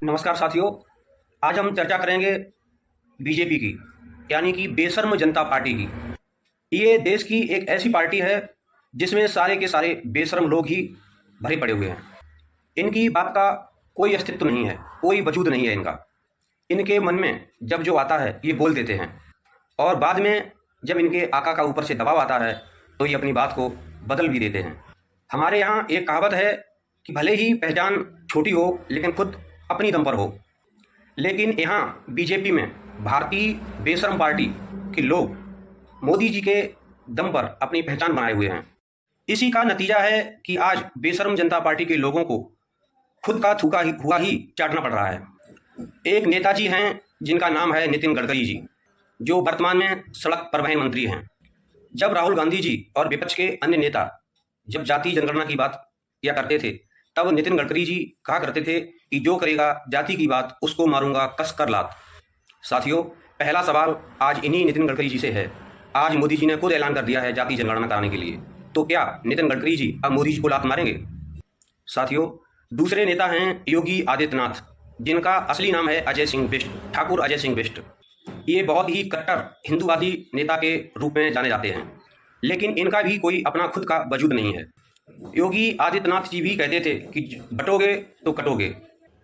नमस्कार साथियों। आज हम चर्चा करेंगे बीजेपी की, यानी कि बेशर्म जनता पार्टी की। ये देश की एक ऐसी पार्टी है जिसमें सारे के सारे बेशर्म लोग ही भरे पड़े हुए हैं। इनकी बात का कोई अस्तित्व नहीं है, कोई वजूद नहीं है इनका। इनके मन में जब जो आता है ये बोल देते हैं, और बाद में जब इनके आका का ऊपर से दबाव आता है तो ये अपनी बात को बदल भी देते हैं। हमारे यहाँ एक कहावत है कि भले ही पहचान छोटी हो लेकिन खुद अपनी दम पर हो। लेकिन यहाँ बीजेपी में भारतीय बेशर्म पार्टी के लोग मोदी जी के दम पर अपनी पहचान बनाए हुए हैं। इसी का नतीजा है कि आज बेशर्म जनता पार्टी के लोगों को खुद का थूका ही हुआ ही चाटना पड़ रहा है। एक नेताजी हैं जिनका नाम है नितिन गडकरी जी, जो वर्तमान में सड़क परिवहन मंत्री हैं। जब राहुल गांधी जी और विपक्ष के अन्य नेता जब जाति जनगणना की बात किया करते थे, तब नितिन गडकरी जी कहा करते थे कि जो करेगा जाति की बात उसको मारूंगा कस कर लात। साथियों, पहला सवाल आज इन्हीं नितिन गडकरी जी से है। आज मोदी जी ने खुद ऐलान कर दिया है जाति जनगणना कराने के लिए, तो क्या नितिन गडकरी जी अब मोदी जी को लात मारेंगे? साथियों, दूसरे नेता हैं योगी आदित्यनाथ, जिनका असली नाम है अजय सिंह बिष्ट, ठाकुर अजय सिंह बिष्ट। ये बहुत ही कट्टर हिंदूवादी नेता के रूप में जाने जाते हैं, लेकिन इनका भी कोई अपना खुद का वजूद नहीं है। योगी आदित्यनाथ जी भी कहते थे कि बटोगे तो कटोगे।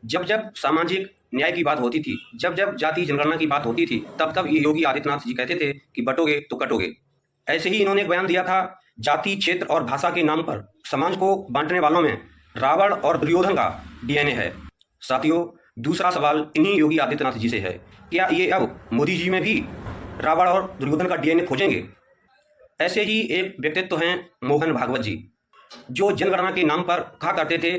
जब जब सामाजिक न्याय की बात होती थी, जब जब जाति जनगणना की बात होती थी, तब तब ये योगी आदित्यनाथ जी कहते थे कि बटोगे तो कटोगे। ऐसे ही इन्होंने एक बयान दिया था, जाति क्षेत्र और भाषा के नाम पर समाज को बांटने वालों में रावण और दुर्योधन का डीएनए है। साथियों, दूसरा सवाल इन्हीं योगी आदित्यनाथ जी से है, क्या ये अब मोदी जी में भी रावण और दुर्योधन का डीएनए खोजेंगे? ऐसे ही एक व्यक्तित्व हैं मोहन भागवत जी, जो जनगणना के नाम पर कहा करते थे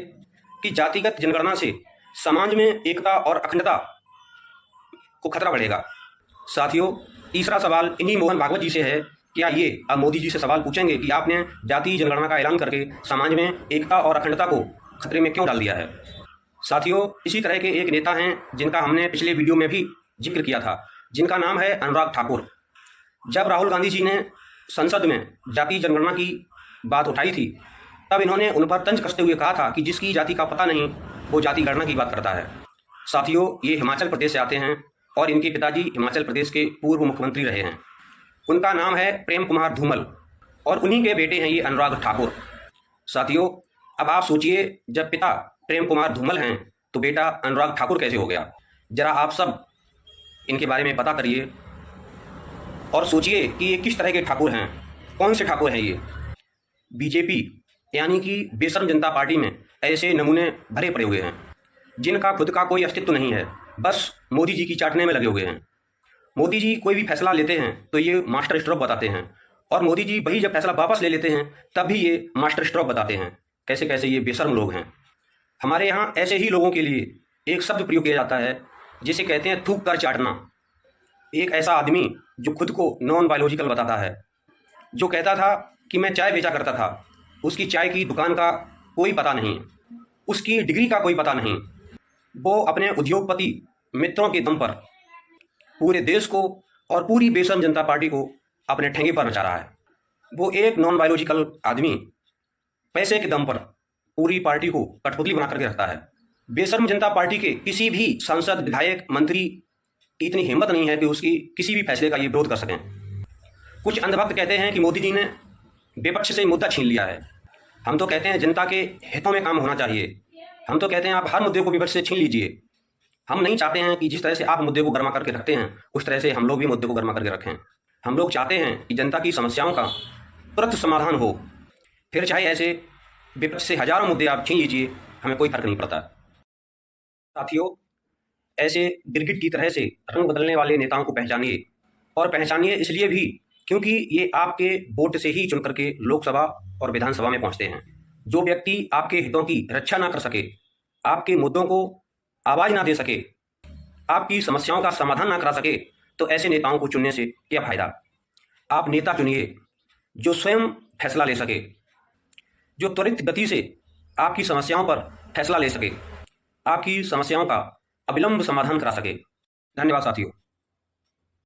कि जातिगत जनगणना से समाज में एकता और अखंडता को खतरा बढ़ेगा। साथियों, तीसरा सवाल इन्हीं मोहन भागवत जी से है, क्या ये अब मोदी जी से सवाल पूछेंगे कि आपने जाति जनगणना का ऐलान करके समाज में एकता और अखंडता को खतरे में क्यों डाल दिया है? साथियों, इसी तरह के एक नेता हैं जिनका हमने पिछले वीडियो में भी जिक्र किया था, जिनका नाम है अनुराग ठाकुर। जब राहुल गांधी जी ने संसद में जाति जनगणना की बात उठाई थी, तब इन्होंने उन पर तंज कसते हुए कहा था कि जिसकी जाति का पता नहीं वो जाति गणना की बात करता है। साथियों, ये हिमाचल प्रदेश से आते हैं और इनके पिताजी हिमाचल प्रदेश के पूर्व मुख्यमंत्री रहे हैं। उनका नाम है प्रेम कुमार धूमल और उन्हीं के बेटे हैं ये अनुराग ठाकुर। साथियों, अब आप सोचिए, जब पिता प्रेम कुमार धूमल हैं तो बेटा अनुराग ठाकुर कैसे हो गया? जरा आप सब इनके बारे में पता करिए और सोचिए कि ये किस तरह के ठाकुर हैं, कौन से ठाकुर हैं ये। बीजेपी यानी कि बेशर्म जनता पार्टी में ऐसे नमूने भरे पड़े हुए हैं जिनका खुद का कोई अस्तित्व नहीं है, बस मोदी जी की चाटने में लगे हुए हैं। मोदी जी कोई भी फैसला लेते हैं तो ये मास्टर स्ट्रोक बताते हैं, और मोदी जी वही जब फैसला वापस ले लेते हैं तब भी ये मास्टर स्ट्रोक बताते हैं। कैसे कैसे ये बेशर्म लोग हैं। हमारे यहाँ ऐसे ही लोगों के लिए एक शब्द प्रयोग किया जाता है जिसे कहते हैं थूक कर चाटना। एक ऐसा आदमी जो खुद को नॉन बायोलॉजिकल बताता है, जो कहता था कि मैं चाय बेचा करता था, उसकी चाय की दुकान का कोई पता नहीं, उसकी डिग्री का कोई पता नहीं, वो अपने उद्योगपति मित्रों के दम पर पूरे देश को और पूरी बेशर्म जनता पार्टी को अपने ठेंगे पर नचा रहा है। वो एक नॉन बायोलॉजिकल आदमी पैसे के दम पर पूरी पार्टी को कठपुतली बना करके रखता है। बेशर्म जनता पार्टी के किसी भी सांसद, विधायक, मंत्री की इतनी हिम्मत नहीं है कि उसकी किसी भी फैसले का ये विरोध कर सकें। कुछ अंधभक्त कहते हैं कि मोदी जी ने विपक्ष से मुद्दा छीन लिया है। हम तो कहते हैं जनता के हितों में काम होना चाहिए। हम तो कहते हैं आप हर मुद्दे को विपक्ष से छीन लीजिए। हम नहीं चाहते हैं कि जिस तरह से आप मुद्दे को गर्मा करके रखते हैं उस तरह से हम लोग भी मुद्दे को गर्मा करके रखें। हम लोग चाहते हैं कि जनता की समस्याओं का तुरंत समाधान हो, फिर चाहे ऐसे विपक्ष से हजारों मुद्दे आप छीन लीजिए, हमें कोई फर्क नहीं पड़ता। साथियों, ऐसे गिरगिट की तरह से रंग बदलने वाले नेताओं को पहचानिए, और पहचानिए इसलिए भी क्योंकि ये आपके वोट से ही चुन करके लोकसभा और विधानसभा में पहुंचते हैं। जो व्यक्ति आपके हितों की रक्षा ना कर सके, आपके मुद्दों को आवाज ना दे सके, आपकी समस्याओं का समाधान ना करा सके, तो ऐसे नेताओं को चुनने से क्या फायदा? आप नेता चुनिए जो स्वयं फैसला ले सके, जो त्वरित गति से आपकी समस्याओं पर फैसला ले सके, आपकी समस्याओं का अविलंब समाधान करा सके। धन्यवाद साथियों।